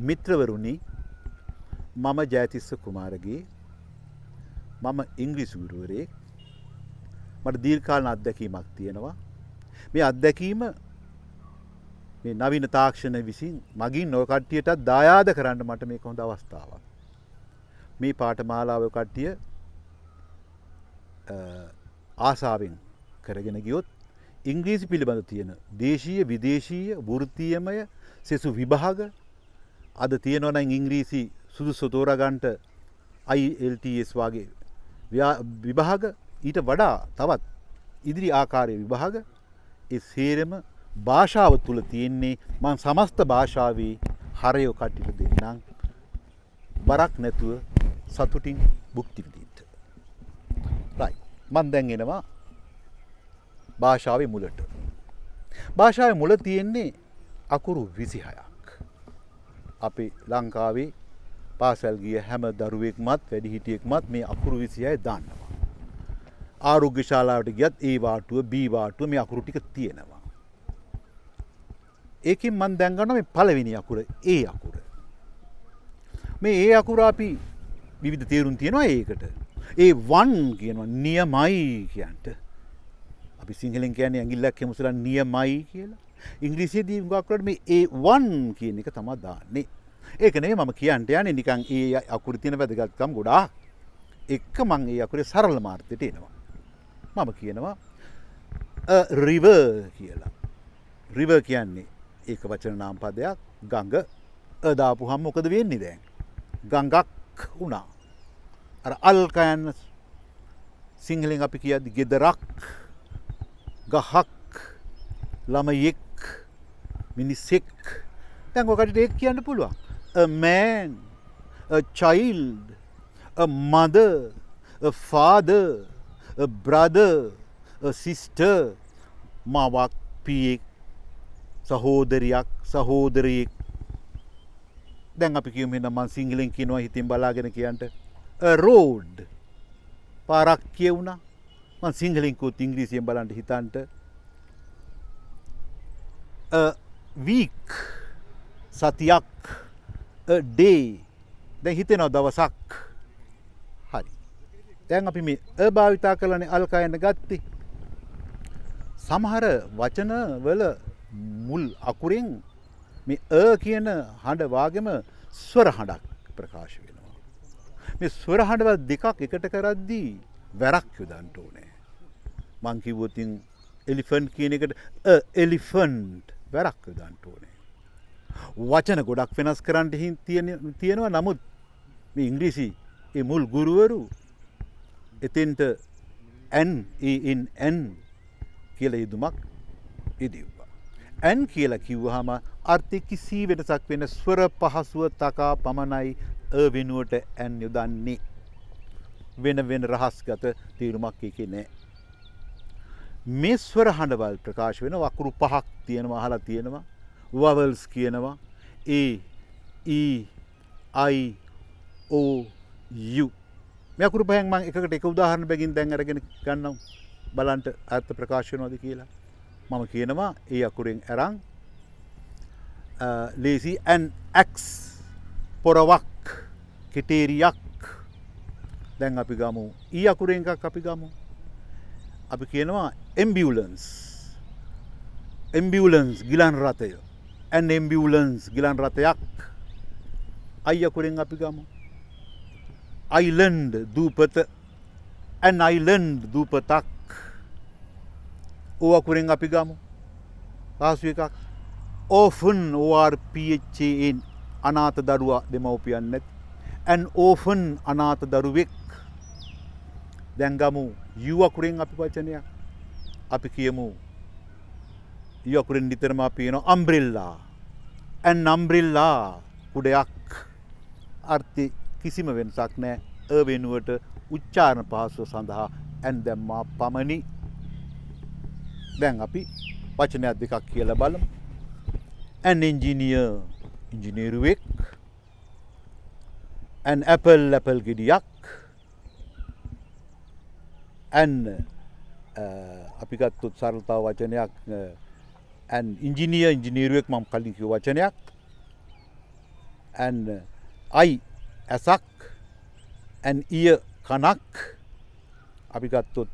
මිත්‍රවරුනි මම ජයතිස්ස කුමාරගේ මම ඉංග්‍රීසි ගුරුවරයෙක් මට දීර්ඝකාලීන අත්දැකීමක් තියෙනවා මේ අත්දැකීම මේ නවීන තාක්ෂණ විසින් මගින් ඔය කට්ටියටත් දායාද කරන්න මට මේක හොඳ අවස්ථාවක් මේ පාඨමාලාව කට්ටිය ආසාවෙන් කරගෙන ගියොත් ඉංග්‍රීසි පිළිබඳ තියෙන දේශීය විදේශීය වෘත්තීයමය සෙසු විභාග අද තියෙනවා නම් ඉංග්‍රීසි සුදුසු තෝරාගන්නට IELTS වගේ විභාග ඊට වඩා තවත් ඉදිරි ආකාරයේ විභාග ඒ සේරම භාෂාව තුල තියෙන්නේ මම සමස්ත භාෂාවේ හරය කට්ටියට දෙන්නම් බරක් නැතුව සතුටින් භුක්ති විඳින්න. right මම දැන් එනවා භාෂාවේ මුලට. භාෂාවේ මුල තියෙන්නේ අකුරු 26ක්. අපි ලංකාවේ පාසල් ගිය හැම දරුවෙක්මත් වැඩිහිටියෙක්මත් මේ අකුරු 26 දන්නවා. ආරෝග්‍ය ශාලාවට ගියත් A වාටුව B වාටුව මේ අකුරු ටික තියෙනවා. ඒකෙන් මම දැන් ගන්නවා මේ පළවෙනි අකුර A අකුර. මේ A අකුර අපි විවිධ තේරුම් තියෙනවා ඒකට. A1 කියනවා නියමයි කියන්ට. අපි සිංහලෙන් කියන්නේ ඇඟිල්ලක් හැමුසලා නියමයි කියලා. ඉංග්‍රීසියේදී උගක් කරලා මේ A1 කියන එක තමයි දාන්නේ. ඒක නෙමෙයි මම කියන්න යන්නේ නිකන් ඒ අකුරේ තියෙන වැදගත්කම් ගොඩාක්. එක මම ඒ අකුරේ සරල මාර්ථයට එනවා. මම කියනවා a river කියලා. river කියන්නේ ඒක වචන නාම පදයක් ගඟ දාපුහම මොකද වෙන්නේ දැන්? ගඟක් වුණා. අර අල් කයන් සිංහලෙන් අපි කියද්දි ගෙදරක් ගහක් ළමයෙක් මිනිසෙක් දැන් ඔකට ඒක කියන්න පුළුවන්. A man, a child, a mother, a father, a brother, a sister, මාවක් පියෙක් සහෝදරියක් සහෝදරියෙක්. දැන් අපි කියමු එහෙනම් මම සිංහලෙන් කියනවා හිතින් බලාගෙන කියන්න. a road පාරක් කියුණා. මම සිංහලෙන් කිව්වොත් ඉංග්‍රීසියෙන් බලන්න හිතන්න. a week සතියක් a day දැන් හිතෙනවා දවසක්. හරි. දැන් අපි මේ a භාවිතා කරලානේ අල් කයන්න ගත්තේ. සමහර වචන වල මුල් අකුරෙන් මේ a කියන හඬ වාගෙම ස්වර හඬක් ප්‍රකාශ වෙනවා. මේ ස්වර හඬ දෙකක් එකට කරද්දී වැරක් යොදන්න ඕනේ. මං කිව්වොත් එලිෆන්ට් කියන එකට එලිෆන්ට් වැරක් යොදන්න ඕනේ. වචන ගොඩක් වෙනස් කරන්න තියෙනවා. නමුත් මේ ඉංග්‍රීසි ඒ මුල් ගුරුවරු එතෙන්ට n කියලා යෙදුමක් යෙදුවා. n කියලා කිව්වහම අර්ථය කිසි වෙනසක් වෙන ස්වර පහසුව තකා පමණයි a වෙනුවට n යොදන්නේ. වෙන වෙන රහස්ගත තේරුමක් ඒකේ නැහැ. මේ ස්වර හඬවල් ප්‍රකාශ වෙන වකුරු පහක් තියෙනවා අහලා තියෙනවා. vowels කියනවා a e i o u. මේ අකුරු පහෙන් මම එකකට එක උදාහරණ බැගින් දැන් අරගෙන ගන්නම් බලන්න අර්ථ ප්‍රකාශ වෙනවද කියලා. මම කියනවා ඒ අකුරෙන් අරන් ලේසි an x පොරවක් කිටේරියක්. දැන් අපි ගමු ඊ අකුරෙන් එකක් අපි ගමු. අපි කියනවා ambulance. ambulance ගිලන් රථය. an ambulance ගිලන් රථයක්. අයි අකුරෙන් අපි ගමු. island දූපත. an island දූපතක්. ඕ අකුරෙන් අපි ගමු. පාසු එකක්. orphan ORPHAN අනාථ දරුවා දෙමව්පියන් නැති. an orphan අනාථ දරුවෙක්. දැන් ගමු U අකුරෙන් අපි වචනයක්. අපි කියමු U අකුරෙන් නිතරම අපි කියනවා umbrella. an umbrella කුඩයක්. අර්ථය කිසිම වෙනසක් නැහැ. අ වෙනුවට උච්චාරණ පහසුව සඳහා an දැම්මා පමණි. දැන් අපි වචනයක් දෙකක් කියලා බලමු. an engineer ඉංජිනේරුවෙක්. an apple ගෙඩියක්. an අපි ගත්තොත් සරලතාව වචනයක් an engineer ඉංජිනේරුවෙක් මම කලින් කිව්ව වචනයක්. and eye ඇසක් and ear කනක් අපි ගත්තොත්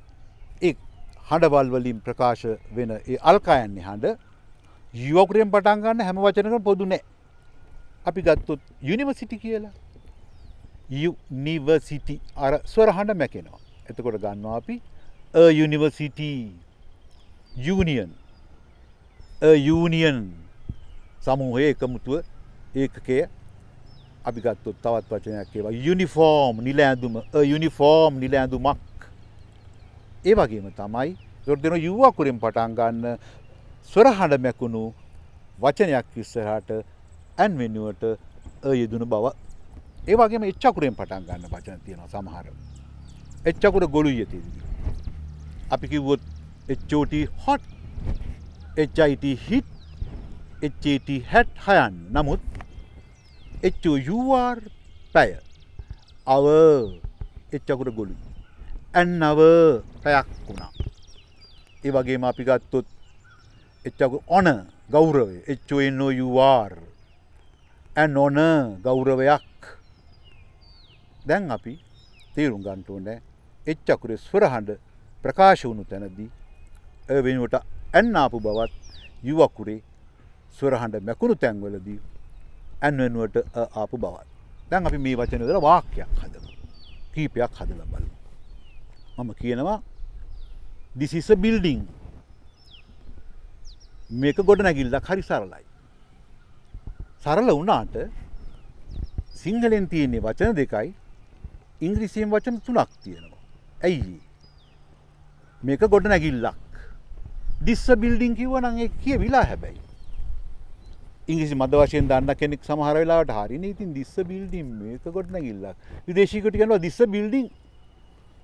ඒ හඬවල් වලින් ප්‍රකාශ වෙන ඒ අල්කායන්නේ හඬ යුව අකුරෙන් පටන් ගන්න හැම වචනකම පොදු නැහැ. අපි ගත්තොත් යුනිවර්සිටි කියලා. යුනිවර්සිටි අර ස්වර හඬ මැකෙනවා. එතකොට ගන්නවා අපි a university, union, a union සමූහයේ එකමුතුව ඒකකය. අපි ගත්තොත් තවත් වචනයක් ඒවා යුනිෆෝම් නිල ඇඳුම, a uniform නිල ඇඳුමක්. ඒ වගේම තමයි ඒකට දෙන යුව අකුරෙන් පටන් ගන්න ස්වර හඬ මැකුණු වචනයක් ඉස්සරහට ඇන් වෙනුවට a යෙදුණු බව. ඒ වගේම එච් අකුරෙන් පටන් ගන්න වචන තියෙනවා සමහර. එච් අකුර ගොළුයි තියෙන්නේ. අපි කිව්වොත් HOT hot, HIT hit, HAT hat හයන්. නමුත් HOUR පැය. අව එච් අකුර ගොළුයි. ඇන්නව පැයක් වුණා. ඒ වගේම අපි ගත්තොත් එච් අකුර ඔන ගෞරවය. HONOUR and honor ගෞරවයක්. දැන් අපි තේරුම් ගන්න ඕනේ එච් අකුරේ ස්වර හඬ ප්‍රකාශ වුණු තැනදී ඒ වෙනුවට ඇන් ආපු බවත් යු අකුරේ ස්වර හඬ මැකුණු තැන්වලදී ඇන් වෙනුවට ආපු බවත්. දැන් අපි මේ වචන වල වාක්‍යයක් හදමු. කීපයක් හදලා බලමු. මම කියනවා this is a building. මේක ගොඩනැගිල්ලක්. හරි සරලයි. සරල වුණාට සිංහලෙන් තියෙන වචන දෙකයි ඉංග්‍රීසියෙන් වචන තුනක් තියෙනවා. ඇයි? මේක ගොඩනැගිල්ලක්. this a building කිව්වනම් ඒක කියවිලා හැබැයි. ඉංග්‍රීසි මද වශයෙන් දන්න කෙනෙක් සමහර වෙලාවට හරිනේ. ඉතින් this a building මේක ගොඩනැගිල්ලක්. විදේශිකයෙකුට කියනවා this a building.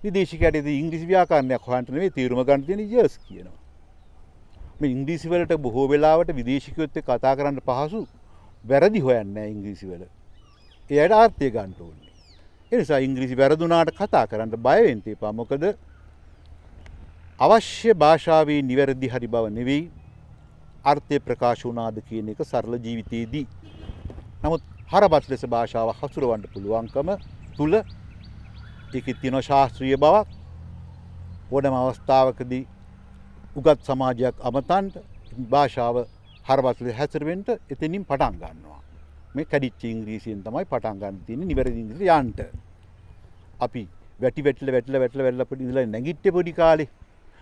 විදේශිකයාට ඉතින් ඉංග්‍රීසි ව්‍යාකරණයක් හොයන්න නෙවෙයි තේරුම ගන්න තියෙන yes කියනවා. මේ ඉංග්‍රීසි වලට බොහෝ වෙලාවට විදේශිකයොත් එක්ක කතා කරන්න පහසු වැරදි හොයන්නේ නැහැ ඉංග්‍රීසි වල. එයාට අර්ථය ගන්න ඕනේ. ඒ නිසා ඉංග්‍රීසි වැරදුනාට කතා කරන්න බය වෙන්න එපා. මොකද අවශ්‍ය භාෂාවේ නිවැරදි හරි බව නෙවෙයි අර්ථය ප්‍රකාශ වුණාද කියන එක සරල ජීවිතයේදී. නමුත් හරවත් ලෙස භාෂාව හසුරවන්න පුළුවන්කම තුල ඒකේ තියෙන ශාස්ත්‍රීය බවක් ඕනෑම අවස්ථාවකදී උගත් සමාජයක් අමතන්ට භාෂාව හරවත් ලෙස හැසිරෙන්න එතනින් පටන් ගන්නවා. මේ කැඩිච්ච ඉංග්‍රීසියෙන් තමයි පටන් ගන්න තියෙන්නේ නිවැරදි ඉංග්‍රීසි යන්න. අපි වැටිලා පොඩි ඉඳලා නැගිට්ටේ පොඩි කාලේ.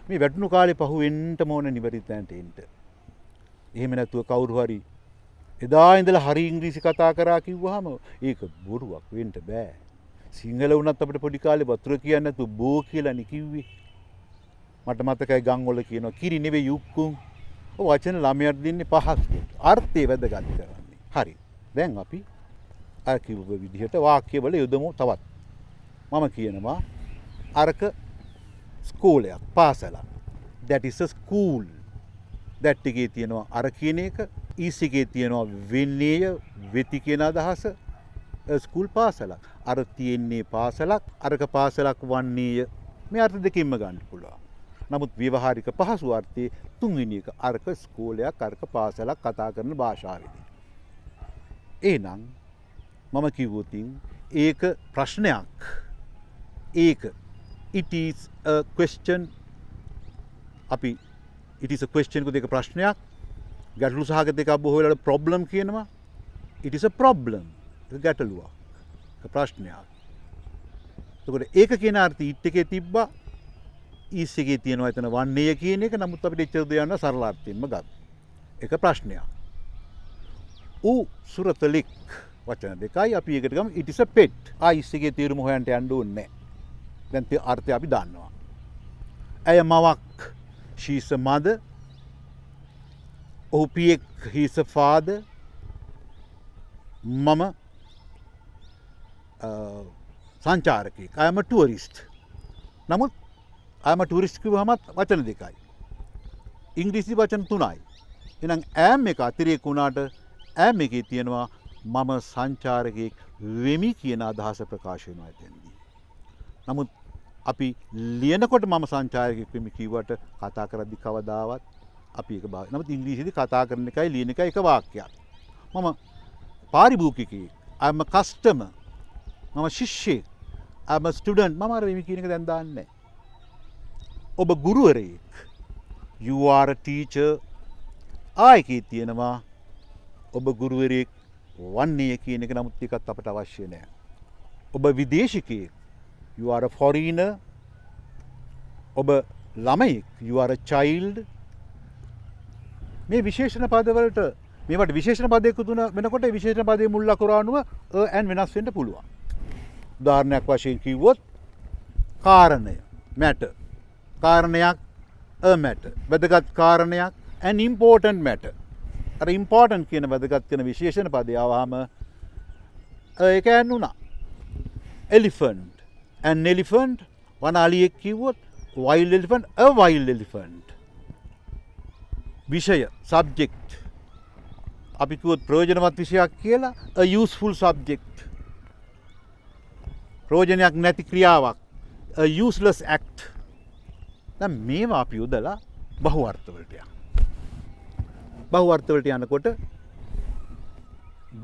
මේ වැටුණු කාලේ පහු වෙන්නම ඕන නිවැරදි තැනට එන්න. එහෙම නැතුව කවුරු හරි එදා ඉඳලා හරි ඉංග්‍රීසි කතා කරා කිව්වහම ඒක බොරුවක් වෙන්න බෑ. සිංහල වුණත් අපිට පොඩි කාලේ වතුර කියන්නේ නැතුව බෝ කියලානේ කිව්වේ. මට මතකයි ගම් වල කියනවා කිරි නෙවෙයි යුක්කුම්. ඔය වචන ළමයට දෙන්නේ පහසුවට. අර්ථය වැදගත් කරන්නේ. හරි. දැන් අපි අර කිව්ව විදිහට වාක්‍යවල යොදමු තවත්. මම කියනවා අරක ස්කෝලයක් පාසලක්. that is a school. that එකේ තියෙනවා අර කියන එක is එකේ තියෙනවා වෙන්නේය වෙති කියන අදහස ස්කූල් පාසලක්. අර තියෙන්නේ පාසලක් අරක පාසලක් වන්නේය. මේ අර්ථ දෙකකින්ම ගන්න පුළුවන්. නමුත් ව්‍යවහාරික පහසු අර්ථයේ තුන්වෙනි එක අරක ස්කෝලයක් අරක පාසලක් කතා කරන භාෂාවේදී. එහෙනම් මම කිව්වොත් ඒක ප්‍රශ්නයක්. ඒක it is a question. අපි it is a question කුද එක ප්‍රශ්නයක්. ගැටලු සහගත එකක් බොහෝ වෙලාවට problem කියනවා. it is a problem. ඒක ගැටලුවක්. ඒක ප්‍රශ්නයක්. එතකොට ඒක කියන අර්ථය it එකේ තිබ්බා. is එකේ තියෙනවා එතන වන්නේය කියන එක. නමුත් අපිට එච්චර දෙයක් සරල අර්ථයෙන්ම ගන්න. ඒක ප්‍රශ්නයක්. ඌ සුරතලික් වචන දෙකයි අපි එකට ගමු it is a pet. is එකේ තේරුම හොයන්න යන්න ඕනේ නැහැ. දැන් අර්ථය අපි දන්නවා. ඇය මවක්. she is a mother. ඔහු පියෙක්. he is a father. මම සංචාරකයෙක්. I am a tourist. නමුත් I am a tourist කිව්වමත් වචන දෙකයි. ඉංග්‍රීසි වචන තුනයි. එහෙනම් am එක අතිරේක වුණාට am එකේ තියෙනවා මම සංචාරකයෙක් වෙමි කියන අදහස ප්‍රකාශ වෙනවා එතෙන්දී. නමුත් අපි ලියනකොට මම සංචාරකයෙක් වෙමි කිව්වට කතා කරද්දි කවදාවත් අපි ඒක නමුත් ඉංග්‍රීසියේදී කතා කරන එකයි ලියන එකයි එක වාක්‍යයක්. මම පාරිභෝගිකයෙක් I'm a customer. මම ශිෂ්‍යෙක්. I'm a student. මම අර මේ කියන එක දැන් දාන්නේ. ඔබ ගුරුවරයෙක්. You are a teacher. ආයකේ තියෙනවා ඔබ ගුරුවරයෙක් වන්නේ කියන එක. නමුත් ඒකත් අපට අවශ්‍ය නැහැ. ඔබ විදේශිකයෙක්. You are a foreigner. ඔබ ළමයෙක්. You are a child. මේ විශේෂණ පදවලට මේවට විශේෂණ පදයක තුන වෙනකොට විශේෂණ පදයේ මුල් අකුර අනුව and වෙනස් වෙන්න පුළුවන්. උදාහරණයක් වශයෙන් කිව්වොත් කාරණය matter. කාරණයක් a matter. වැදගත් කාරණයක් an important matter. අර important කියන වැදගත් කියන විශේෂණ පදය ආවම ඒක ඇන් උනා. elephant. an elephant වනාලියෙක් කිව්වොත් wild elephant a wild elephant. විෂය subject. අපි කිව්වොත් ප්‍රයෝජනවත් විෂයක් කියලා a useful subject. ප්‍රයෝජනයක් නැති ක්‍රියාවක් a useless act. දැන් මේවා අපි යොදලා බහු අර්ථ වලට යනවා. බහු අර්ථ වලට යනකොට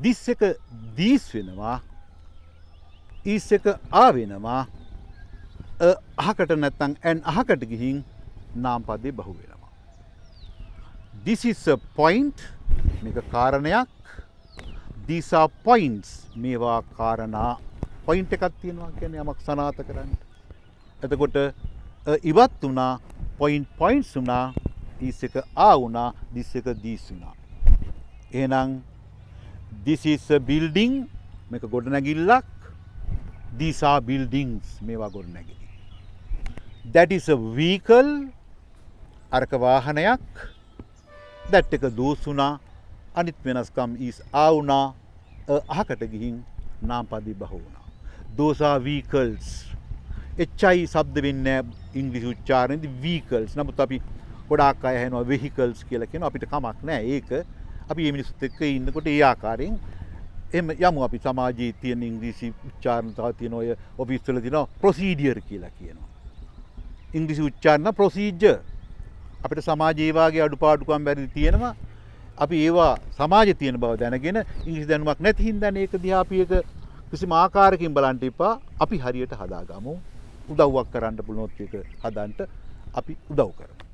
this එක these වෙනවා, is එක ආ වෙනවා, අහකට නැත්නම් and අහකට ගිහින් නාම පදේ බහු වෙනවා. This is a point. මේක කාරණයක්. These are points. මේවා කාරණා. පොයින්ට් එකක් තියෙනවා කියන්නේ යමක් සනාථ කරන්න. එතකොට ඉවත් වුණා, points වුණා, is එක ආ වුණා, this එක these වුණා. එහෙනම් this is a building. මේක ගොඩනැගිල්ලක්. These are buildings. මේවා ගොඩනැගිලි. That is a vehicle. අරක වාහනයක්. that එක those වුණා. අනිත් වෙනස්කම් is ආ වුණා, අහකට ගිහින් නාම පදේ බහු වුණා. Those are vehicles. HI શબ્ද වෙන්නේ ඉංග්‍රීසි උච්චාරණයේදී vehicles. නමුත් අපි ගොඩාක් අය අහනවා vehicles කියලා කියනවා. අපිට කමක් නැහැ. ඒක අපි මේ මිනිස්සුත් එක්ක ඉන්නකොට ඒ ආකාරයෙන් එහෙම යමු. අපි සමාජයේ තියෙන ඉංග්‍රීසි උච්චාරණ තව තියෙන ඔය ඔෆිස් වල තියෙනවා procedure කියලා කියනවා. ඉංග්‍රීසි උච්චාරණ procedure. අපිට සමාජයේ වාගේ අඩුපාඩුකම් බැරි තියෙනවා. අපි ඒවා සමාජයේ තියෙන බව දැනගෙන ඉංග්‍රීසි දැනුමක් නැති හින්දානේ ඒක දිහා අපි ඒක කිසිම ආකාරයකින් බලන්න එපා. අපි හරියට හදාගමු. උදව්වක් කරන්න පුළුවන් ඒක හදන්න අපි උදව් කරමු.